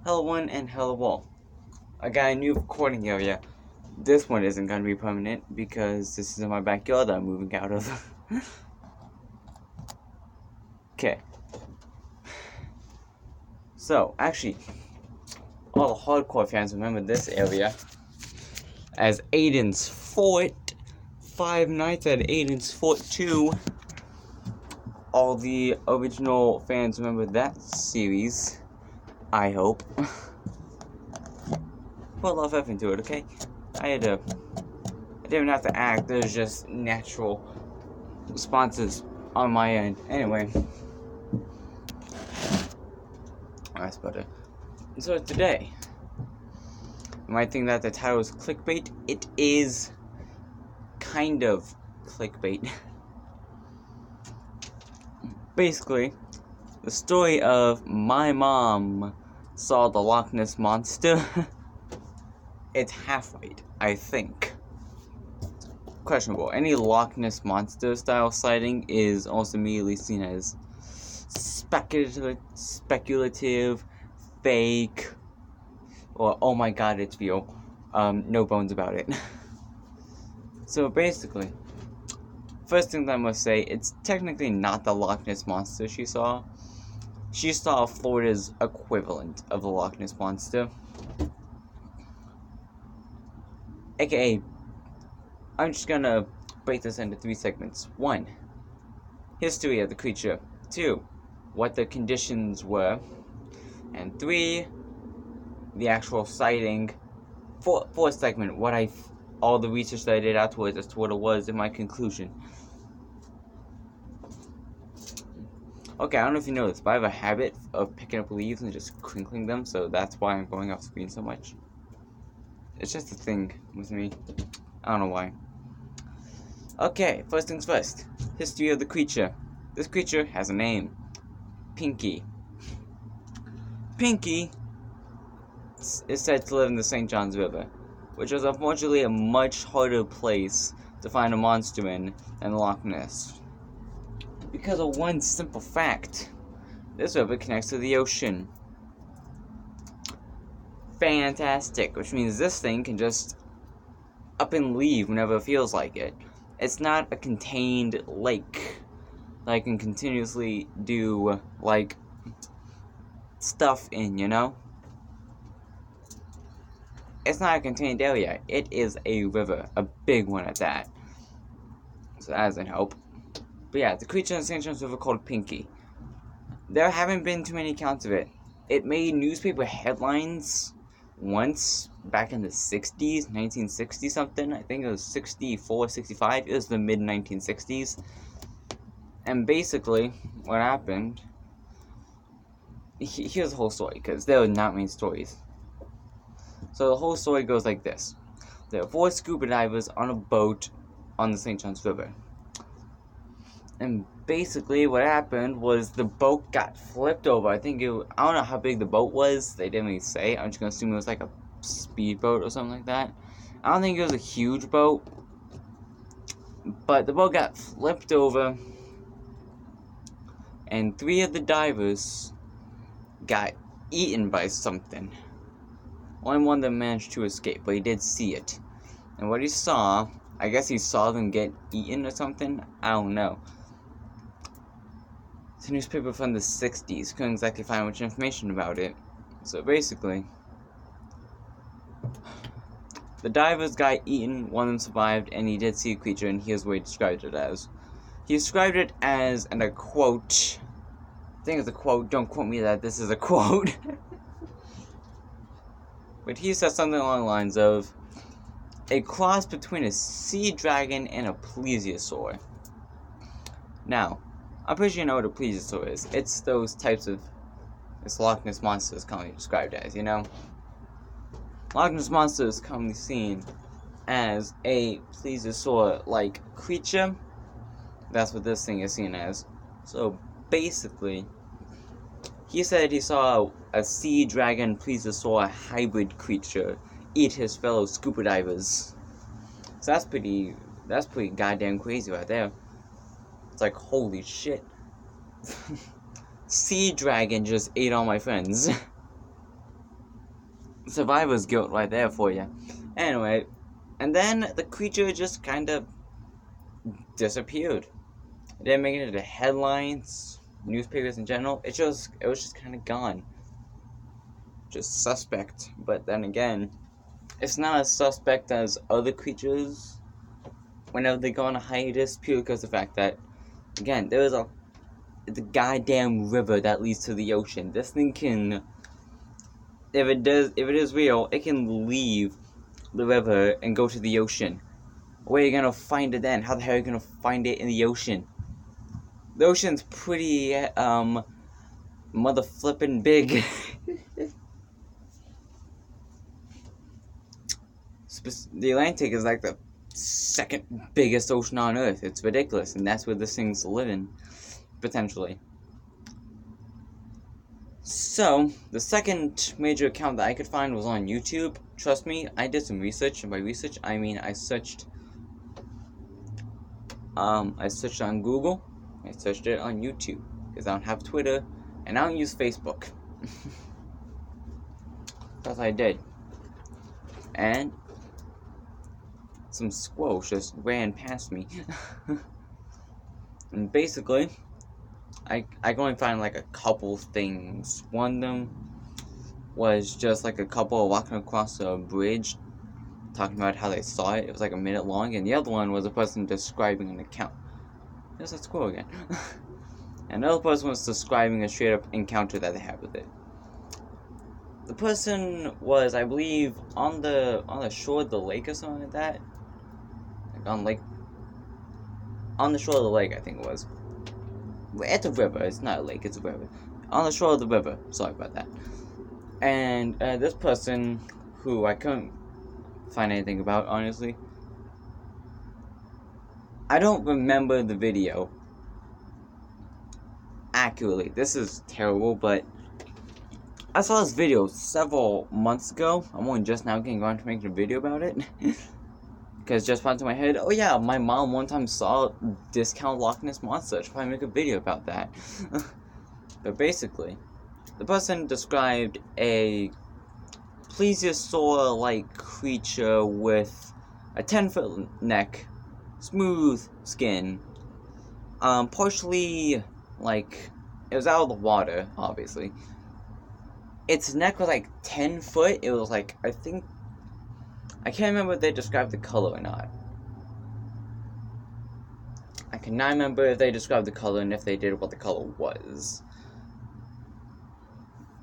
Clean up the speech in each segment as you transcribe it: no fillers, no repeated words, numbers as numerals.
Hello one and hello all. I got a new recording area. This one isn't going to be permanent because this is in my backyard that I'm moving out of. Okay. So, actually, all the hardcore fans remember this area as Aiden's Fort. Five Nights at Aiden's Fort 2. All the original fans remember that series. I hope. Put a lot of effort into it, okay? I didn't even have to act. There's just natural responses on my end. Anyway, that's better. So today, you might think that the title is clickbait. It is kind of clickbait. Basically, the story of my mom saw the Loch Ness monster. It's half right, I think. Questionable. Any Loch Ness monster style sighting is also immediately seen as speculative, fake, or oh my god, it's real. No bones about it. So basically, first thing that I must say, it's technically not the Loch Ness monster she saw. She saw Florida's equivalent of the Loch Ness monster. AKA, I'm just gonna break this into 3 segments. 1, history of the creature. 2, what the conditions were. And 3, the actual sighting. 4th segment, all the research that I did afterwards as to what it was and my conclusion. Okay, I don't know if you know this, but I have a habit of picking up leaves and just crinkling them, so that's why I'm going off screen so much. It's just a thing with me. I don't know why. Okay, first things first. History of the creature. This creature has a name. Pinky. Pinky is said to live in the St. Johns River, which is unfortunately a much harder place to find a monster in than Loch Ness. Because of one simple fact. This river connects to the ocean. Fantastic, which means this thing can just up and leave whenever it feels like it. It's not a contained lake that I can continuously do, like, stuff in, you know? It's not a contained area. It is a river, a big one at that. So that doesn't help. But yeah, the creature in the St. Johns River called Pinky. There haven't been too many accounts of it. It made newspaper headlines once back in the 60s, 1960 something. I think it was 64, 65. It was the mid 1960s. And basically, what happened, here's the whole story, because there are not many stories. So the whole story goes like this. There are 4 scuba divers on a boat on the St. Johns River. And basically what happened was the boat got flipped over. I don't know how big the boat was. They didn't really say. I'm just going to assume it was like a speedboat or something like that. I don't think it was a huge boat. But the boat got flipped over. And 3 of the divers got eaten by something. Only one of them managed to escape, but he did see it. And what he saw, I guess he saw them get eaten or something. I don't know. It's a newspaper from the 60s. Couldn't exactly find much information about it. So basically, the divers got eaten, one of them survived, and he did see a creature, and here's what he described it as. He described it as, and I quote, I think it's a quote, don't quote me that this is a quote. But he said something along the lines of, a cross between a sea dragon and a plesiosaur. Now, I'm pretty sure you know what a plesiosaur is. It's those types of Loch Ness monsters commonly described as, you know? Loch Ness monster is commonly seen as a plesiosaur-like creature. That's what this thing is seen as. So, basically, he said he saw a sea dragon plesiosaur hybrid creature eat his fellow scuba divers. So that's pretty goddamn crazy right there. It's like, holy shit. Sea dragon just ate all my friends. survivor's guilt right there for you. Anyway, and then the creature just kind of disappeared. It didn't make it into headlines, newspapers in general. It was just kind of gone. Just suspect. But then again, it's not as suspect as other creatures whenever they go on a hiatus, purely because of the fact that, again, there is the goddamn river that leads to the ocean. This thing can, if it is real, it can leave the river and go to the ocean. Where are you gonna find it then? How the hell are you gonna find it in the ocean? The ocean's pretty, mother flippin' big. The Atlantic is like the second biggest ocean on Earth. It's ridiculous, and that's where this thing's living, potentially. So, the second major account that I could find was on YouTube. Trust me, I did some research, and by research, I mean I searched on Google, I searched it on YouTube, because I don't have Twitter, and I don't use Facebook. That's what I did. And some squirrels just ran past me. And basically, I can only find like a couple things. One of them was just like a couple walking across a bridge, talking about how they saw it. It was like a minute long, and the other one was a person describing an account. There's a squirrel again. Another person was describing a straight up encounter that they had with it. The person was, I believe, on the shore of the lake or something like that. Like on the shore of the lake, I think it was. It's a river. It's not a lake. It's a river. On the shore of the river. Sorry about that. And this person, who I couldn't find anything about, honestly. I don't remember the video accurately. This is terrible, but I saw this video several months ago. I'm only just now getting around to making a video about it. Because just popped into my head, oh yeah, my mom one time saw discount Loch Ness monster. I should probably make a video about that. But basically, the person described a plesiosaur-like creature with a 10-foot neck, smooth skin, partially, like, it was out of the water, obviously. Its neck was like 10 foot. It was like, I can't remember if they described the color or not. I cannot remember if they described the color, and if they did, what the color was.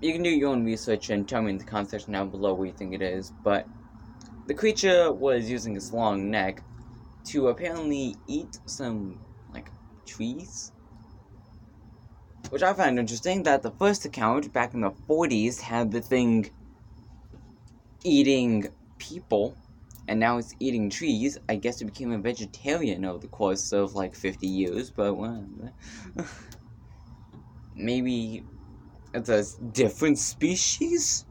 You can do your own research and tell me in the comment section down below what you think it is, but the creature was using its long neck to apparently eat some, like, trees. Which I find interesting, that the first account, back in the 40s, had the thing eating people, and now it's eating trees. I guess it became a vegetarian over the course of, like, 50 years, but whatever. Maybe it's a different species?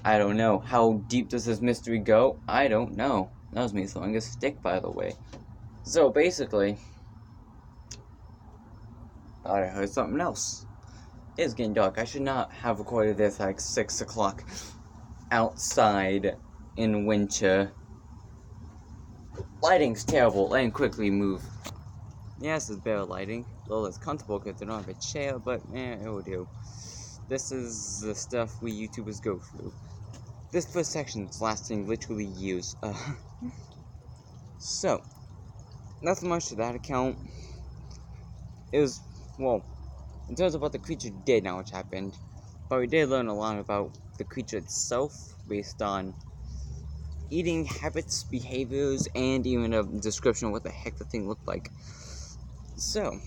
I don't know. How deep does this mystery go? I don't know. That was me throwing a stick, by the way. So, basically, I heard something else. It's getting dark. I should not have recorded this at like 6 o'clock outside in winter. Lighting's terrible. Let me quickly move. Yes, it's better lighting. A little less comfortable because I don't have a chair, but it will do. This is the stuff we YouTubers go through. This first section is lasting literally years. So, nothing much to that account. It was, well, in terms of what the creature did, not what happened, but we did learn a lot about the creature itself based on eating habits, behaviors, and even a description of what the heck the thing looked like. So,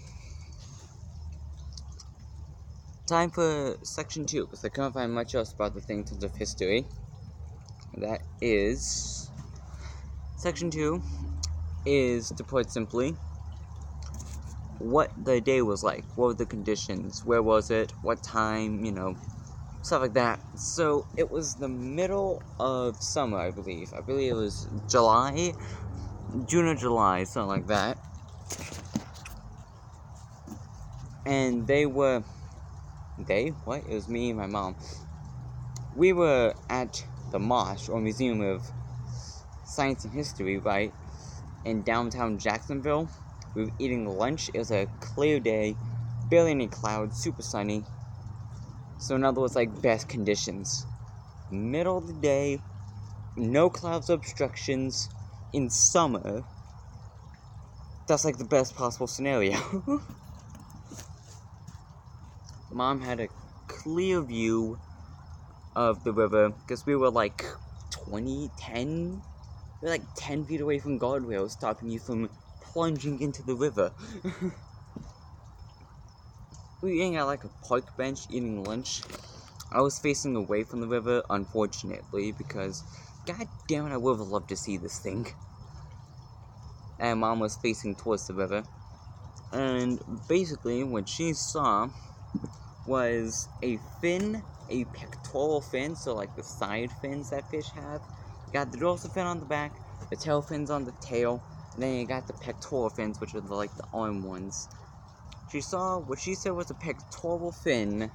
time for section 2, because I couldn't find much else about the thing in terms of history. That is, section 2 is, to put it simply, what the day was like, what were the conditions, where was it, what time, stuff like that. So, it was the middle of summer, I believe. I believe it was June or July, something like that. And it was me and my mom. we were at the MOSH, or Museum of Science and History, right, in downtown Jacksonville. We were eating lunch. It was a clear day, barely any clouds, super sunny. So in other words, like, best conditions. Middle of the day, no clouds or obstructions, in summer. That's like the best possible scenario. Mom had a clear view of the river, because we were like 10 we were like 10 feet away from guardrails, stopping you from plunging into the river. We were eating at like a park bench, eating lunch. I was facing away from the river, unfortunately, because god damn it, I would have loved to see this thing. And Mom was facing towards the river. And basically, what she saw was a fin, a pectoral fin, so like the side fins that fish have. You got the dorsal fin on the back, the tail fins on the tail, and then you got the pectoral fins, which are like the arm ones. She saw what she said was a pectoral fin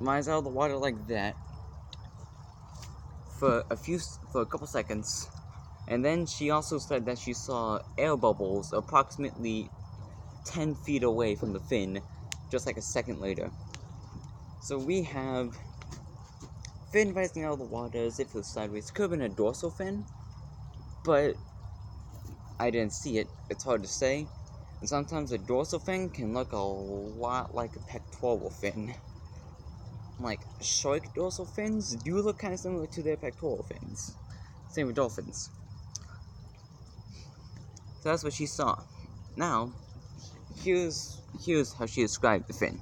rise out of the water like that for a couple seconds, and then she also said that she saw air bubbles approximately 10 feet away from the fin, just like a second later. So we have fin rising out of the water as if it was sideways. Could have been a dorsal fin, but I didn't see it. It's hard to say. And sometimes a dorsal fin can look a lot like a pectoral fin. Like, shark dorsal fins do look kind of similar to their pectoral fins. Same with dolphins. So that's what she saw. Now, here's how she described the fin.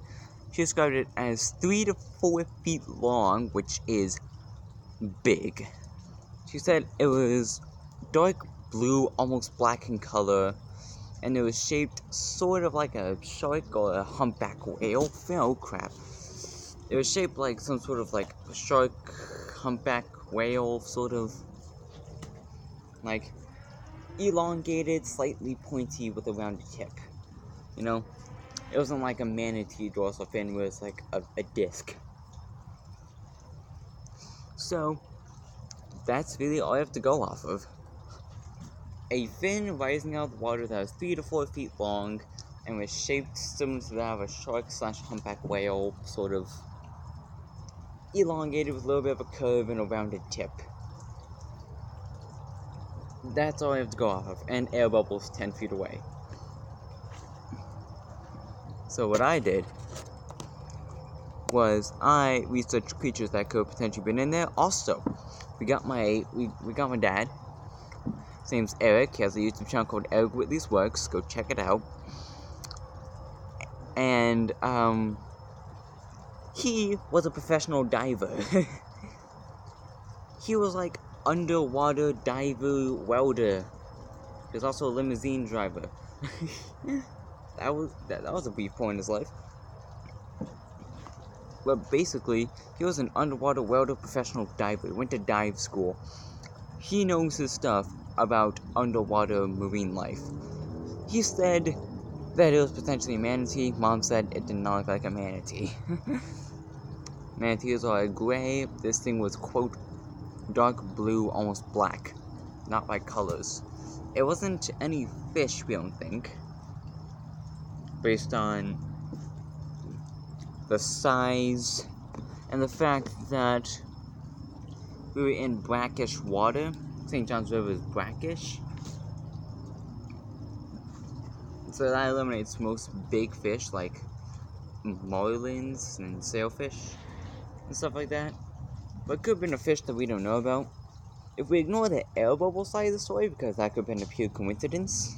She described it as 3 to 4 feet long, which is big. She said it was dark blue, almost black in color, and it was shaped sort of like a shark or a humpback whale. Oh crap. It was shaped like some sort of like shark, humpback whale, sort of like elongated, slightly pointy with a rounded tip. You know? It wasn't like a manatee dorsal fin where it's like a disc. So, that's really all I have to go off of. A fin rising out of the water that was 3 to 4 feet long and was shaped similar to that of a shark/humpback whale, sort of elongated with a little bit of a curve and a rounded tip. That's all I have to go off of, and air bubbles 10 feet away. So what I did was I researched creatures that could have potentially been in there. Also, we got my dad. His name's Eric. He has a YouTube channel called Eric Whitley's Works. Go check it out. And he was a professional diver. He was like underwater diver welder. He was also a limousine driver. that was a brief point in his life. But basically, he was an underwater welder professional diver. He went to dive school. He knows his stuff about underwater marine life. He said that it was potentially a manatee. Mom said it did not look like a manatee. Manatees are gray. This thing was, quote, dark blue, almost black. Not by colors. It wasn't any fish, we don't think. Based on the size and the fact that we were in brackish water. St. John's River is brackish. So that eliminates most big fish like marlins and sailfish and stuff like that. But it could have been a fish that we don't know about. If we ignore the air bubble side of the story, because that could have been a pure coincidence,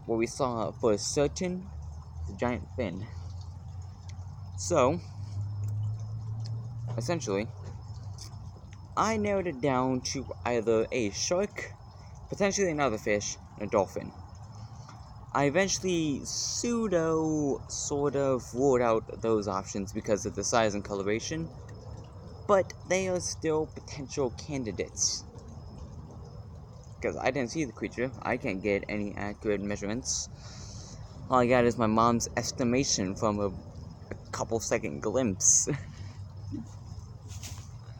what we saw for certain is a giant fin. So, essentially, I narrowed it down to either a shark, potentially another fish, and a dolphin. I eventually sort of ruled out those options because of the size and coloration, but they are still potential candidates. Because I didn't see the creature, I can't get any accurate measurements. All I got is my mom's estimation from a couple second glimpse.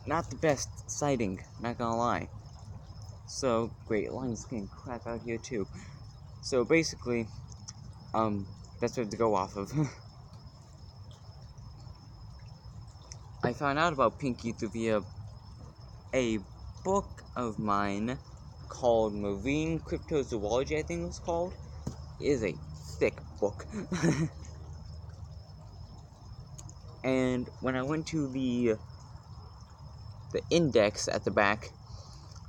not the best sighting, not gonna lie. So, great, lions getting crap out here too. So basically, that's what we have to go off of. I found out about Pinky through via a book of mine called Marine Cryptozoology, I think it was called. It is a thick book. And when I went to the index at the back,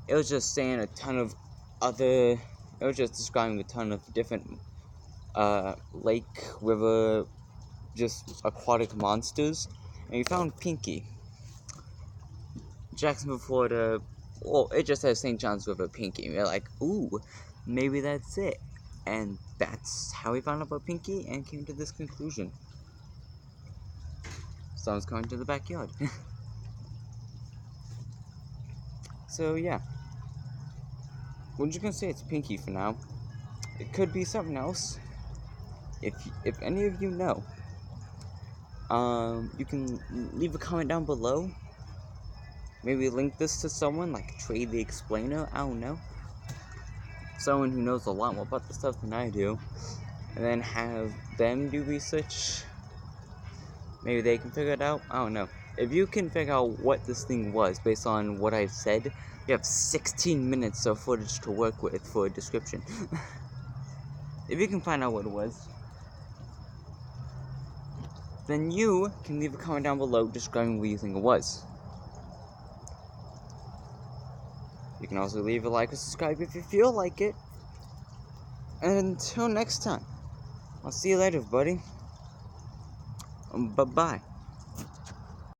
it was just saying a ton of other, it was just describing a ton of different lake, river, just aquatic monsters. And we found Pinky. Jacksonville, Florida. Well, it just has St. John's River Pinky. We're like, ooh, maybe that's it. And that's how we found out about Pinky and came to this conclusion. Someone's coming to the backyard. So yeah, we're just gonna say it's Pinky for now. It could be something else. If any of you know, you can leave a comment down below. Maybe link this to someone like Trey the Explainer. I don't know. Someone who knows a lot more about this stuff than I do, and then have them do research. Maybe they can figure it out. I don't know. If you can figure out what this thing was based on what I've said, you have 16 minutes of footage to work with for a description. If you can find out what it was, then you can leave a comment down below describing what you think it was. You can also leave a like or subscribe if you feel like it. And until next time, I'll see you later, buddy. Bye-bye.